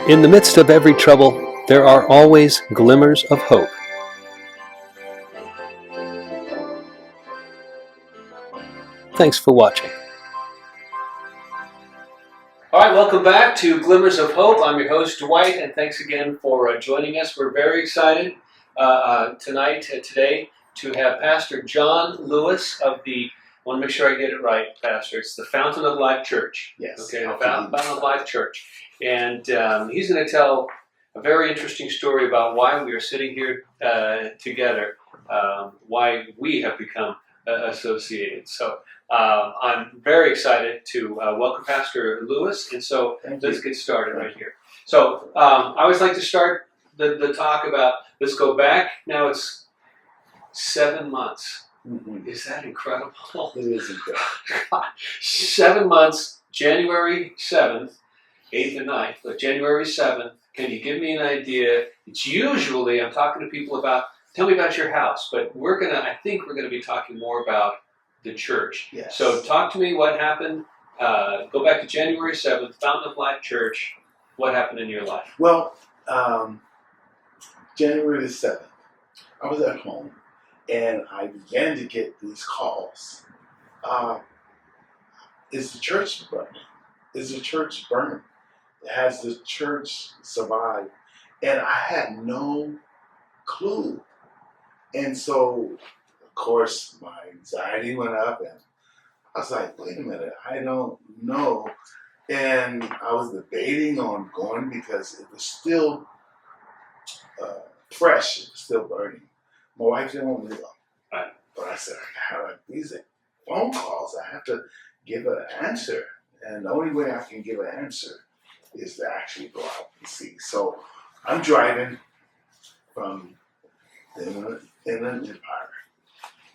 In the midst of every trouble, there are always glimmers of hope. Thanks for watching. All right, welcome back to Glimmers of Hope. I'm your host, Dwight, and thanks again for joining us. We're very excited today, to have Pastor John Lewis of the, I want to make sure I get it right, Pastor, it's the Fountain of Life Church. Yes. Okay, the Fountain of Life Church. And he's going to tell a very interesting story about why we are sitting here together, why we have become associated. So I'm very excited to welcome Pastor Lewis, and so let's get started right here. So I always like to start the talk about, let's go back. Now it's 7 months. Mm-hmm. Is that incredible? It is incredible. 7 months, January 7th, 8th and 9th, but January 7th, can you give me an idea? It's usually, I'm talking to people about, tell me about your house, but I think we're going to be talking more about the church. Yes. So talk to me what happened. Go back to January 7th, Fountain of Life Church. What happened in your life? Well, January the 7th, I was at home and I began to get these calls. Is the church burning? Is the church burning? Has the church survived? And I had no clue. And so, of course, my anxiety went up and I was like, wait a minute, I don't know. And I was debating on going because it was still fresh, it was still burning. My wife didn't want me to go. Right. But I said, I have these phone calls, I have to give an answer. And the only way I can give an answer is to actually go out and see. So I'm driving from the Inland Empire.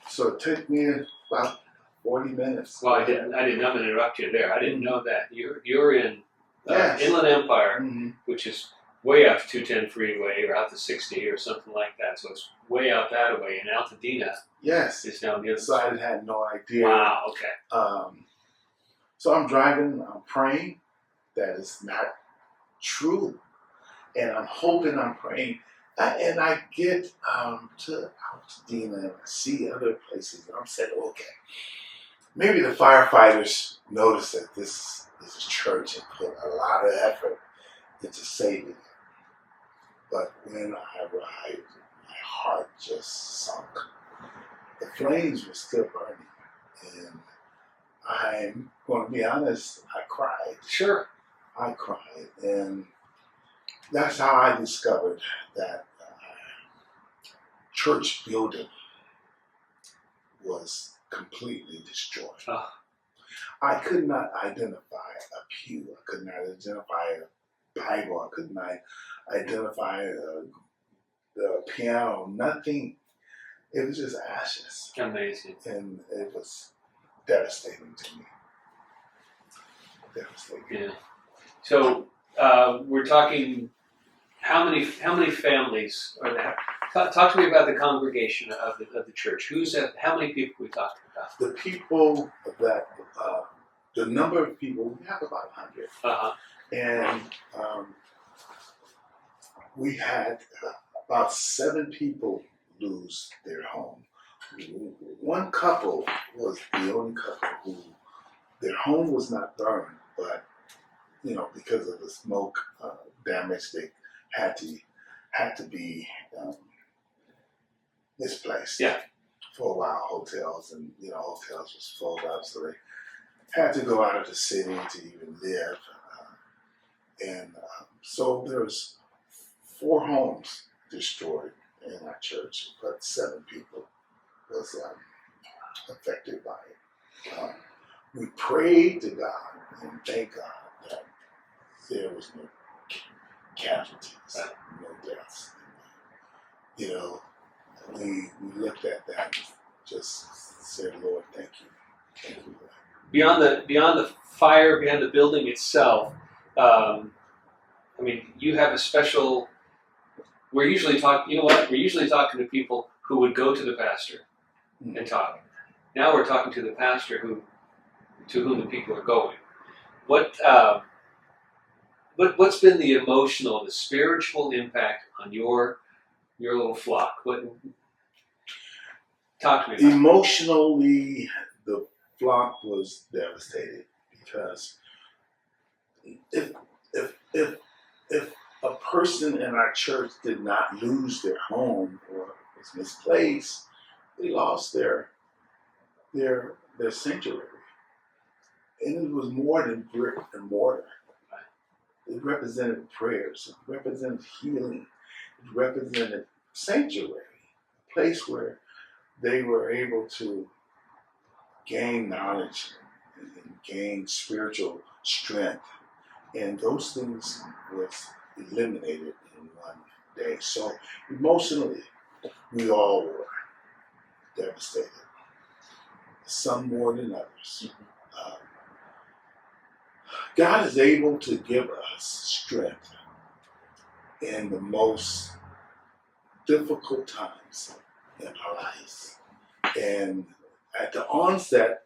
So it took me about 40 minutes. Well, I didn't interrupt you there. I didn't know that. You're in Yes. Inland Empire, Mm-hmm. which is way off 210 freeway or out to 60 or something like that. So it's way out that way. And Altadena Yes. is down the other So side. I had no idea. Wow, okay. So I'm driving, I'm praying that it's not true. And I'm hoping, I'm praying. And I get to Altadena and I see other places. And I'm saying, okay, maybe the firefighters notice that this is a church and put a lot of effort into saving it. But when I arrived, my heart just sunk. The flames were still burning. And I'm going to be honest, I cried. Sure. I cried. And that's how I discovered that church building was completely destroyed. Oh. I could not identify a pew. I could not identify a Bible. I could not identify the piano. Nothing. It was just ashes. Amazing. And it was devastating to me. Devastating. Yeah. So we're talking. How many families are there? Talk to me about the congregation of the church. How many people are we talking about? The people that, the number of people, we have about 100. Uh-huh. And we had about 7 people lose their home. One couple was the only couple who, their home was not burned, but, because of the smoke damage, they had to be misplaced. Yeah. For a while, hotels was full up, so they had to go out of the city to even live. So there's 4 homes destroyed in our church, but 7 people was affected by it. We prayed to God and thank God that there was no casualties, no deaths. We looked at that and just said, Lord, thank you. Thank you for that. Beyond the fire, beyond the building itself, you have a special. We're usually talking to people who would go to the pastor and talk. Now we're talking to the pastor to whom the people are going. What what's been the emotional, the spiritual impact on your little flock? Talk to me about it. Emotionally, the flock was devastated because if if a person in our church did not lose their home or was misplaced, they lost their sanctuary. And it was more than brick and mortar. It represented prayers, it represented healing, it represented sanctuary, a place where they were able to gain knowledge and gain spiritual strength. And those things was eliminated in one day. So emotionally, we all were devastated. Some more than others. God is able to give us strength in the most difficult times in our lives. And at the onset,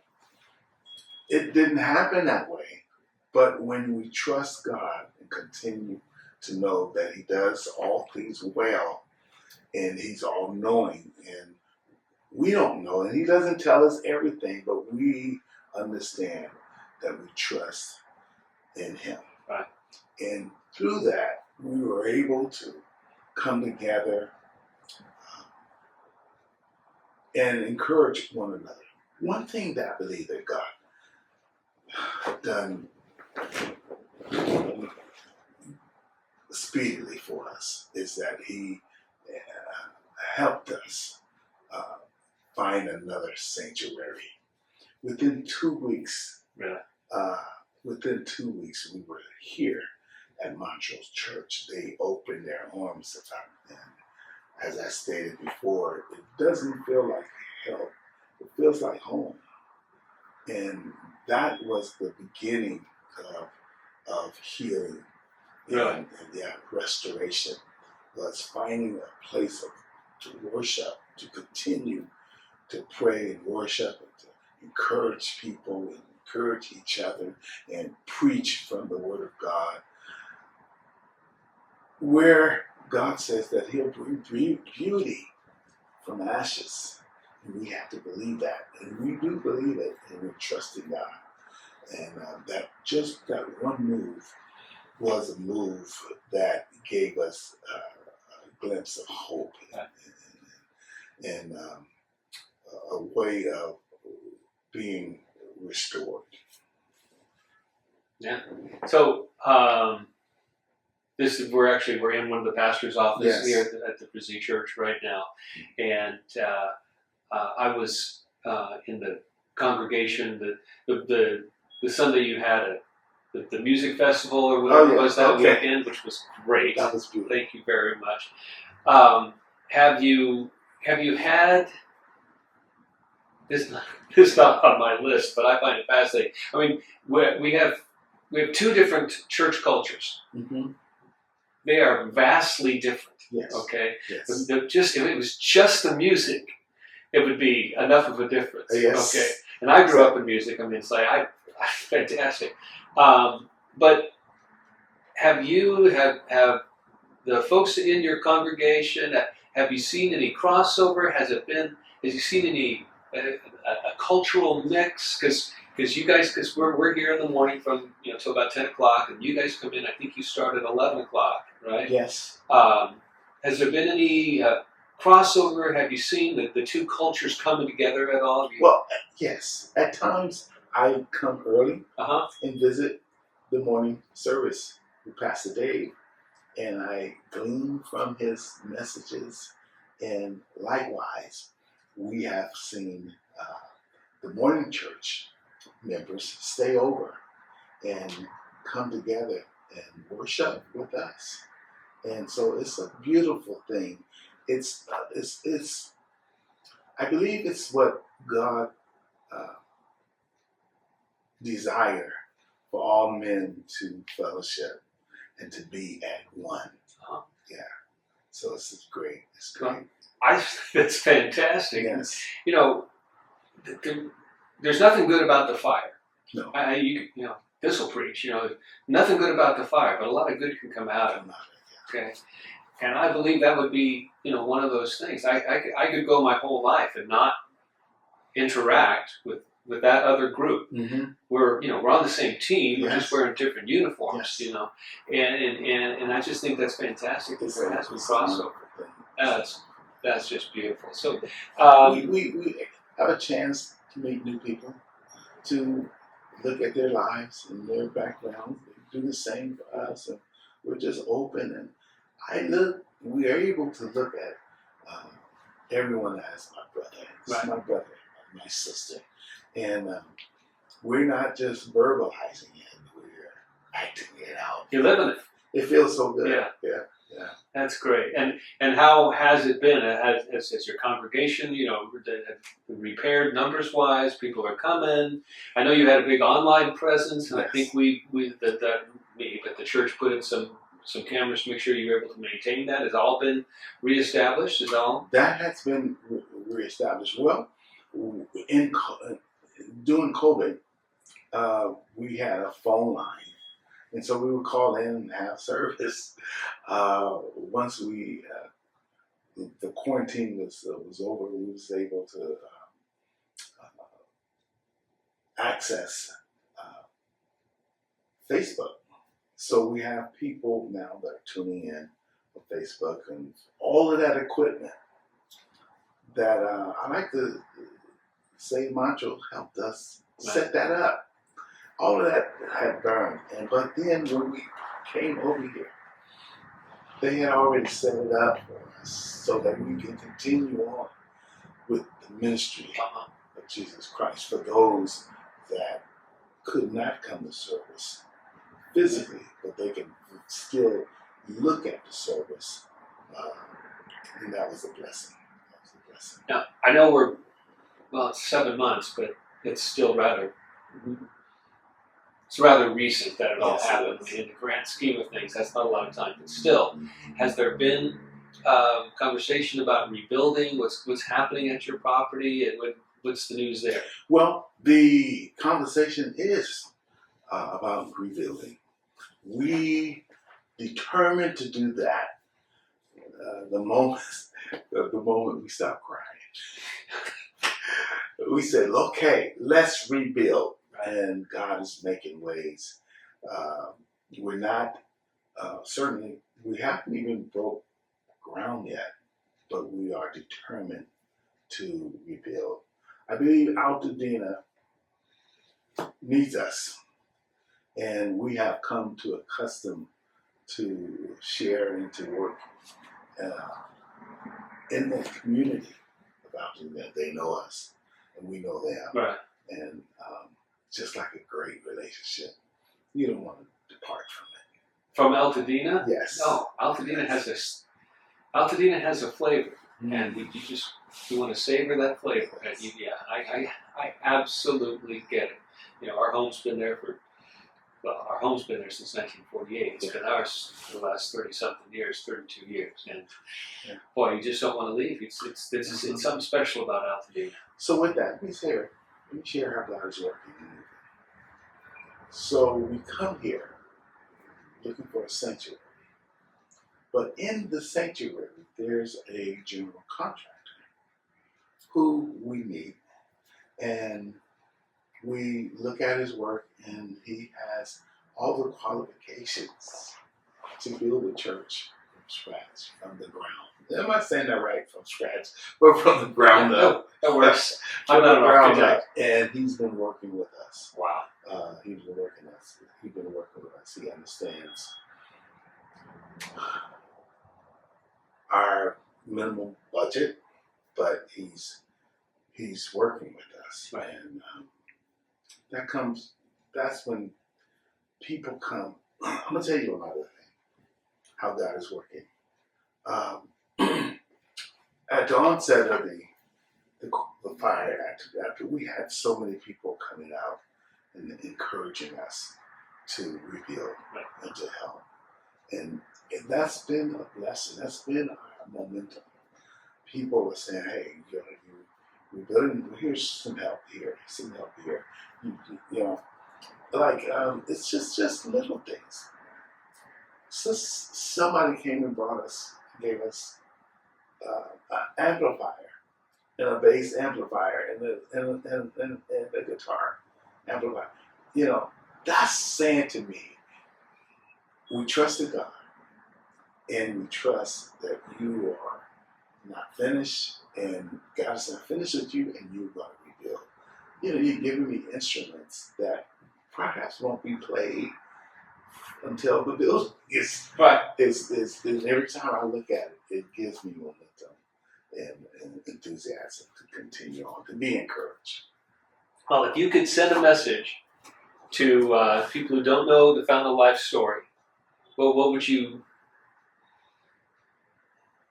it didn't happen that way. But when we trust God and continue to know that He does all things well, and He's all knowing, and we don't know, and He doesn't tell us everything, but we understand that we trust in Him. Right. And through that, we were able to come together and encourage one another. One thing that I believe that God done speedily for us is that He helped us find another sanctuary. Within 2 weeks, Really? Within 2 weeks, we were here at Montrose Church. They opened their arms about them. As I stated before, it doesn't feel like help. It feels like home. And that was the beginning of healing Really? and restoration, was finding a place to worship, to continue to pray and worship, and to encourage people and encourage each other and preach from the Word of God, where God says that He'll bring beauty from ashes. And we have to believe that. And we do believe it, and we're trusting God. And that one move was a move that gave us a glimpse of hope and a way of being restored. Yeah. So we're in one of the pastor's offices here at the Brazil Church right now, and I was in the congregation the Sunday you had the music festival or whatever it was that weekend, which was great. That was beautiful. Thank you very much. Have you had this? This is not on my list, but I find it fascinating. I mean, we have two different church cultures. Mm-hmm. They are vastly different. Yes. Okay. Yes. If it was just the music, it would be enough of a difference. Yes. Okay. And I grew up in music. I mean, it's like fantastic. But have the folks in your congregation? Have you seen any crossover? Has you seen any a cultural mix? Because you guys, we're here in the morning from till about 10 o'clock, and you guys come in. I think you start at 11 o'clock, right? Yes. Has there been any crossover? Have you seen the two cultures coming together at all? Well, yes. At times, I come early and visit the morning service with Pastor Dave, and I glean from his messages. And likewise, we have seen the morning church members stay over and come together and worship with us. And so it's a beautiful thing. It's I believe it's what God desire for all men to fellowship and to be at one. Yeah. So it's great. It's great. That's fantastic. Yes. There's nothing good about the fire. No. this'll preach. Nothing good about the fire, but a lot of good can come out of it. Okay, and I believe that would be one of those things. I could go my whole life and not interact with that other group. Mm-hmm. We're on the same team. We're Yes. just wearing different uniforms. Yes. And I just think that's fantastic. That there has been crossover. That's just beautiful. So we have a chance to meet new people, to look at their lives and their backgrounds. They do the same for us, and we're just open. And we are able to look at everyone as my brother. This is my brother, my sister, and we're not just verbalizing it; we're acting it out. You're living it. It feels so good. Yeah. That's great. And how has it been? Has your congregation, repaired numbers wise? People are coming. I know you had a big online presence, and I think but the church put in some cameras to make sure you were able to maintain that. Has all been reestablished? That has been reestablished. Well, during COVID, we had a phone line. And so we would call in and have service. Once the quarantine was over, we was able to access Facebook. So we have people now that are tuning in on Facebook and all of that equipment that I like to say Mancho helped us set that up. All of that had burned, but then when we came over here, they had already set it up for us so that we can continue on with the ministry of Jesus Christ for those that could not come to service physically, but they can still look at the service, and that was a blessing. Now, I know it's 7 months, but it's still rather recent that it all happened. In the grand scheme of things, that's not a lot of time. But still, has there been conversation about rebuilding? What's happening at your property, and what's the news there? Well, the conversation is about rebuilding. We determined to do that the moment we stopped crying. We said, okay, let's rebuild. And God is making ways. We're not, certainly, we haven't even broke ground yet, but we are determined to rebuild. I believe Altadena needs us, and we have come to accustom to share and to work in the community of Altadena. They know us, and we know them. Right. And just like a great relationship, you don't want to depart from it. From Altadena? Yes. No, Altadena has a flavor, and you want to savor that flavor. And I absolutely get it. Our home's been there since 1948. It's been ours for the last 30-something years, 32 years, and boy, you just don't want to leave. It's something special about Altadena. So with that, let me share how God is working. So we come here looking for a sanctuary. But in the sanctuary, there's a general contractor who we meet, and we look at his work, and he has all the qualifications to build a church from scratch, from the ground. Am I saying that right? From scratch, but from the ground up. That works. I'm not an architect. And he's been working with us. Wow. He's been working with us. He understands our minimum budget, but he's working with us. Right. And that's when people come. I'm going to tell you another thing, how God is working. At the onset of the fire, after we had so many people coming out and encouraging us to rebuild and to help. And that's been a blessing. That's been our momentum. People are saying, hey, you're rebuilding, here's some help here, some help here. it's just little things. So somebody came and gave us an amplifier and a bass amplifier and a guitar amplifier. That's saying to me, we trust in God and we trust that you are not finished and God is not finished with you and you're going to rebuild. You're giving me instruments that perhaps won't be played until the building is Right. Is every time I look at it, it gives me momentum and enthusiasm to continue on, to be encouraged. Well, if you could send a message to people who don't know the Fountain of Life story, well,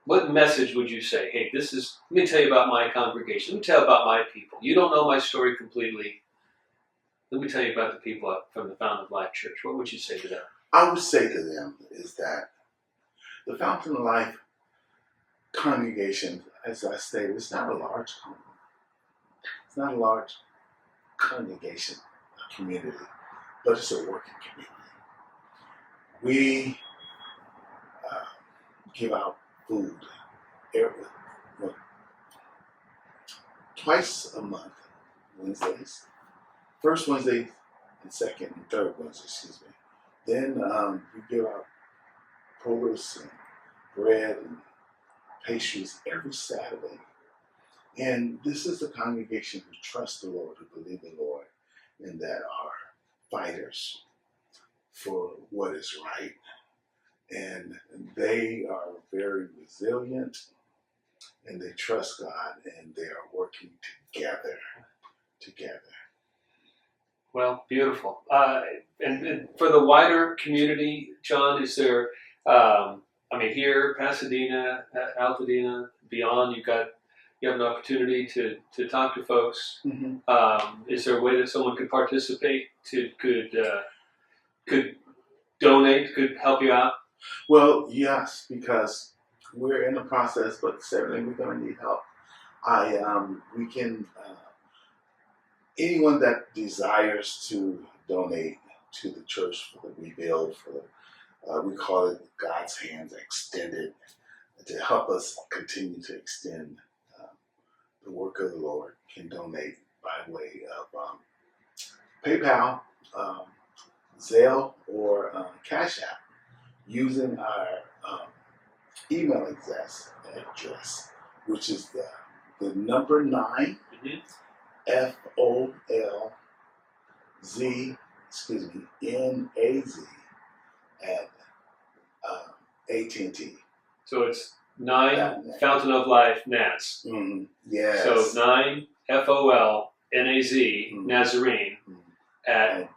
what message would you say? Hey, let me tell you about my congregation. Let me tell you about my people. You don't know my story completely. Let me tell you about the people from the Fountain of Life Church. What would you say to them? I would say to them is that the Fountain of Life congregation, as I stated, it's not a large congregation, a community, but it's a working community. We give out food twice a month, Wednesdays. First Wednesday and second and third Wednesday, excuse me. Then we give out produce and bread and pastries every Saturday. And this is the congregation who trust the Lord, who believe the Lord, and that are fighters for what is right. And they are very resilient, and they trust God, and they are working together. Well, beautiful. And for the wider community, John, is there? Here, Pasadena, Altadena, beyond, you have an opportunity to talk to folks. Mm-hmm. Is there a way that someone could participate? Could donate? Could help you out? Well, yes, because we're in the process, but certainly we're going to need help. We can. Anyone that desires to donate to the church for the rebuild, we call it God's hands extended, to help us continue to extend the work of the Lord, can donate by way of PayPal, Zelle, or Cash App, using our email address, which is the number 9, FOLZNAZ at AT&T. So it's 9 Fountain of Life Naz. Mm-hmm. Yes. So 9 FOLNAZ Nazarene at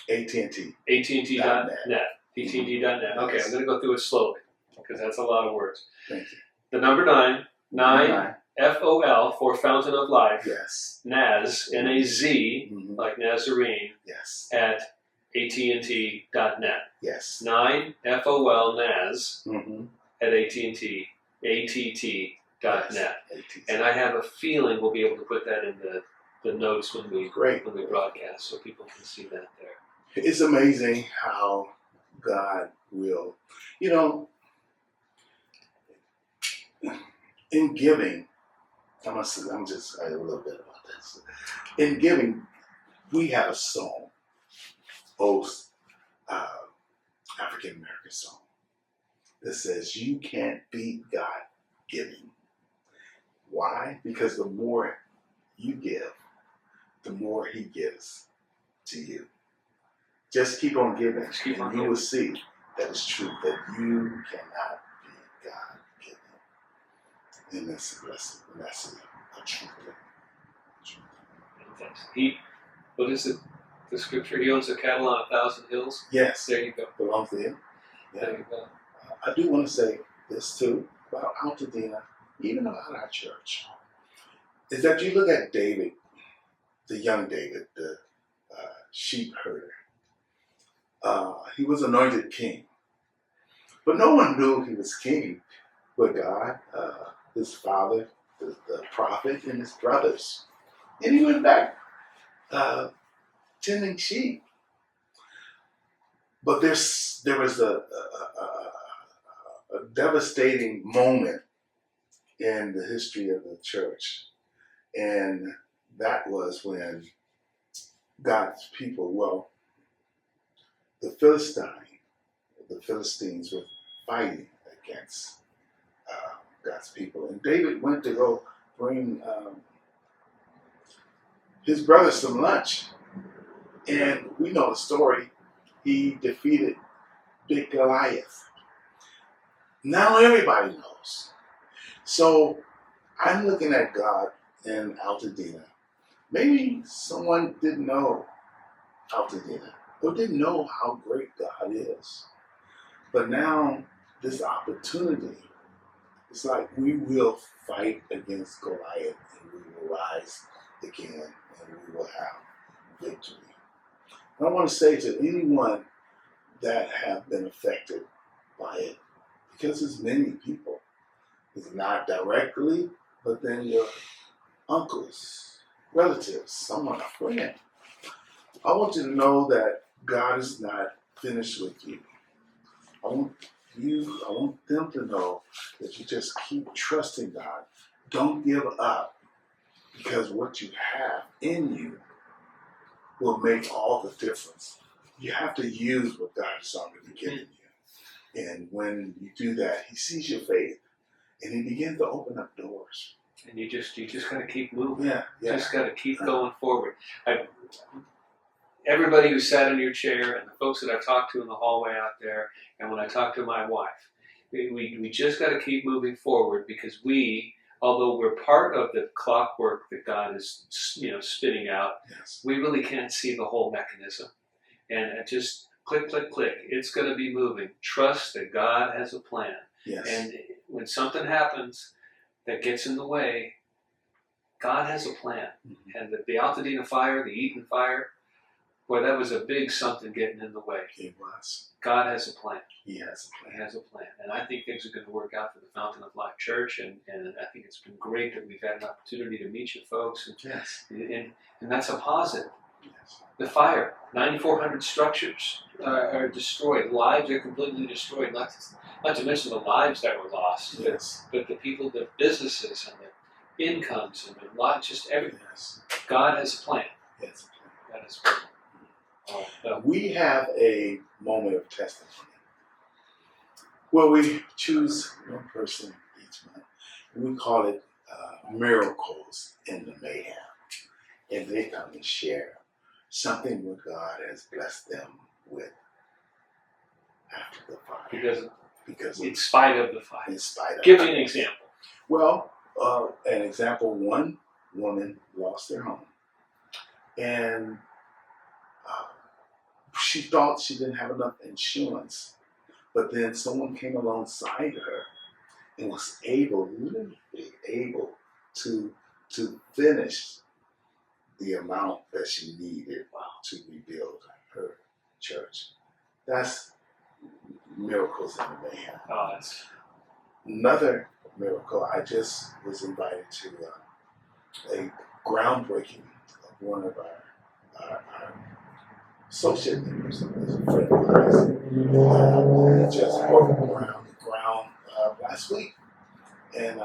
AT&T. AT&T.net. AT&T.net. Okay, I'm going to go through it slowly because that's a lot of words. Thank you. The number 9 FOL for Fountain of Life. Yes. Naz, N-A-Z, like Nazarene. Yes. At AT&T.net. Yes. 9 FOL Naz at AT&T, ATT.net. Yes. And I have a feeling we'll be able to put that in the notes when we broadcast, so people can see that there. It's amazing how God will, in giving. I'm just a little bit about this. In giving, we have a song, African American song, that says, "You can't beat God giving." Why? Because the more you give, the more He gives to you. Just keep on giving, and you will see that it's true, that you cannot beat God giving. And that's a blessing, and that's a truth. What is it? The scripture, He owns a cattle on 1,000 hills? Yes. There you go. Belongs to Him. Yeah. There you go. I do want to say this too, about Altadena, even about our church, is that you look at David, the young David, the sheep herder. He was anointed king. But no one knew he was king but God, his father, the prophet, and his brothers. And he went back tending sheep. But there was a devastating moment in the history of the church. And that was when God's people, well, the Philistines were fighting against God's people. And David went to go bring his brother some lunch. And we know the story. He defeated Big Goliath. Now everybody knows. So I'm looking at God in Altadena. Maybe someone didn't know Altadena or didn't know how great God is. But now this opportunity, it's like we will fight against Goliath and we will rise again and we will have victory. I want to say to anyone that have been affected by it, because there's many people, it's not directly, but then your uncles, relatives, someone, a friend. I want you to know that God is not finished with you. I want them to know that you just keep trusting God. Don't give up, because what you have in you will make all the difference. You have to use what God has already given you. And when you do that, He sees your faith and He begins to open up doors. And you just got to keep moving. Yeah. Just got to keep going forward. Everybody who sat in your chair and the folks that I've talked to in the hallway out there, and when I talk to my wife, we just got to keep moving forward, because although we're part of the clockwork that God is, spinning out, Yes. we really can't see the whole mechanism. And it just click, click, click. It's going to be moving. Trust that God has a plan. Yes. And when something happens that gets in the way, God has a plan. Mm-hmm. And the Altadena fire, the Eden fire, boy, that was a big something getting in the way. It was. God has a plan. He has a plan. He has a plan. And I think things are going to work out for the Fountain of Life Church. And I think it's been great that we've had an opportunity to meet you folks. Yes. And that's a positive. Yes. The fire, 9,400 structures are destroyed. Lives are completely destroyed. Not to mention the lives that were lost. Yes. But the people, the businesses, and the incomes, and the lot, just everything. Yes. God has a plan. Yes. God has a plan. We have a moment of testimony where we choose one person each month. We call it Miracles in the Mayhem. And they come and share something what God has blessed them with after the fire. Because in spite of the fire. In spite of Give me an example. Well, an example, one woman lost their home. And she thought she didn't have enough insurance, but then someone came alongside her and was literally able to finish the amount that she needed to rebuild her church. That's Miracles in the Mayhem. Another miracle, I just was invited to a groundbreaking of one of our associate members, a friend of ours. He just broke ground last week. And,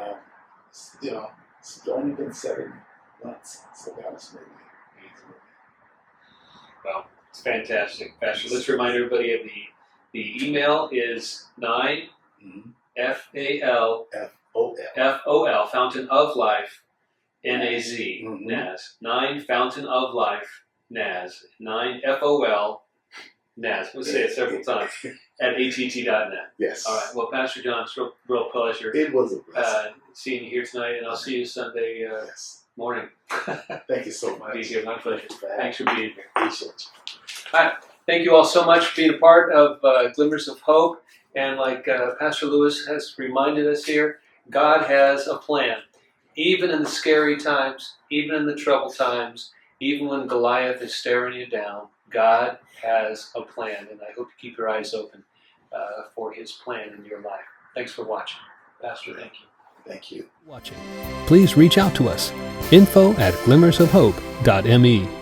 it's only been 7 months, so that was maybe. Well, it's fantastic. Pastor, let's remind everybody of the email is 9 FAL Fountain of Life NAZ NAZ 9 Fountain of Life NAZ 9 FOL NAZ. Let's say it several times at att.net. Yes. All right. Well, Pastor John, it's a real pleasure. It was a blessing. Seeing you here tonight, and I'll see you Sunday morning. Thank you so much. Be here. My pleasure. Thanks for being here. Appreciate you. All right. Thank you all so much for being a part of Glimmers of Hope. And like Pastor Lewis has reminded us here, God has a plan. Even in the scary times, even in the troubled times, even when Goliath is staring you down, God has a plan. And I hope you keep your eyes open for His plan in your life. Thanks for watching. Pastor, thank you. Thank you. Please reach out to us. info@glimmersofhope.me